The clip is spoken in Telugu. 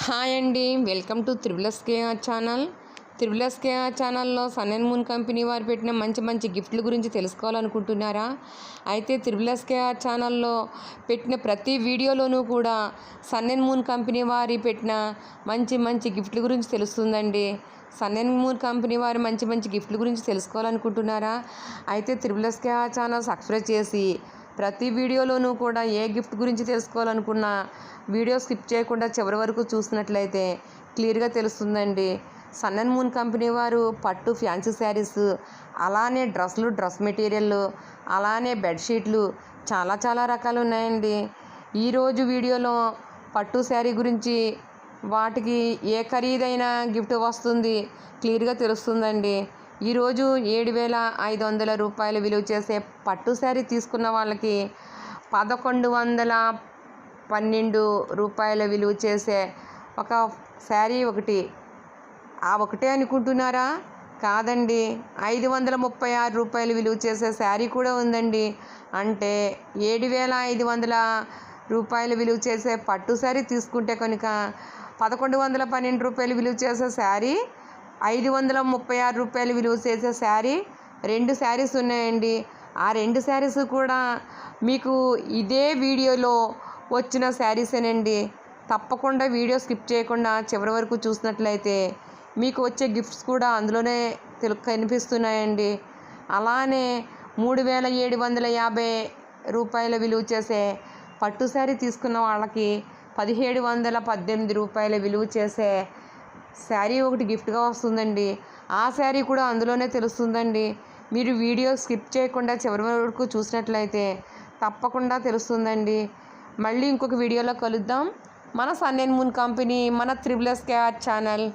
హాయ్ అండి, వెల్కమ్ టు త్రిబులస్కేఆర్ ఛానల్. త్రిబులస్కేఆర్ ఛానల్లో సన్ అండ్ మూన్ కంపెనీ వారు పెట్టిన మంచి మంచి గిఫ్ట్ల గురించి తెలుసుకోవాలనుకుంటున్నారా? అయితే త్రిబులస్కేఆర్ ఛానల్లో పెట్టిన ప్రతి వీడియోలోనూ కూడా సన్ అండ్ మూన్ కంపెనీ వారి పెట్టిన మంచి మంచి గిఫ్ట్ల గురించి తెలుస్తుందండి. సన్ అండ్ మూన్ కంపెనీ వారి మంచి మంచి గిఫ్ట్ల గురించి తెలుసుకోవాలనుకుంటున్నారా? అయితే త్రిబులస్కేఆర్ ఛానల్ సబ్స్క్రైబ్ చేసి ప్రతి వీడియోలోనూ కూడా ఏ గిఫ్ట్ గురించి తెలుసుకోవాలనుకున్నా వీడియో స్కిప్ చేయకుండా చివరి వరకు చూసినట్లయితే క్లియర్గా తెలుస్తుందండి. సన్ అండ్ మూన్ కంపెనీ వారు పట్టు ఫ్యాన్సీ శారీస్, అలానే డ్రెస్సులు, డ్రెస్ మెటీరియల్, అలానే బెడ్షీట్లు చాలా చాలా రకాలు ఉన్నాయండి. ఈరోజు వీడియోలో పట్టు శారీ గురించి, వాటికి ఏ ఖరీదైన గిఫ్ట్ వస్తుంది క్లియర్గా తెలుస్తుందండి. ఈరోజు 7,500 రూపాయలు విలువ చేసే పట్టు శారీ తీసుకున్న వాళ్ళకి 1,112 రూపాయల విలువ చేసే ఒక శారీ ఒకటి. ఆ ఒకటే అనుకుంటున్నారా? కాదండి, 536 రూపాయలు విలువ చేసే శారీ కూడా ఉందండి. అంటే 7,500 రూపాయలు విలువ చేసే పట్టు శారీ తీసుకుంటే కనుక 1,112 రూపాయలు విలువ చేసే శారీ, 536 రూపాయలు విలువ చేసే శారీ, 2 శారీస్ ఉన్నాయండి. ఆ 2 శారీస్ కూడా మీకు ఇదే వీడియోలో వచ్చిన శారీసేనండి. తప్పకుండా వీడియో స్కిప్ చేయకుండా చివరి వరకు చూసినట్లయితే మీకు వచ్చే గిఫ్ట్స్ కూడా అందులోనే కనిపిస్తున్నాయండి. అలానే 3,750 రూపాయల విలువ చేసే పట్టు శారీ తీసుకున్న వాళ్ళకి 1,718 రూపాయల విలువ చేసే శారీ ఒకటి గిఫ్ట్గా వస్తుందండి. ఆ శారీ కూడా అందులోనే తెలుస్తుందండి. మీరు వీడియో స్కిప్ చేయకుండా చివరి వరకు చూసినట్లయితే తప్పకుండా తెలుస్తుందండి. మళ్ళీ ఇంకొక వీడియోలో కలుద్దాం. మన సన్ అండ్ మూన్ కంపెనీ, మన త్రిబులస్కేఆర్ ఛానల్.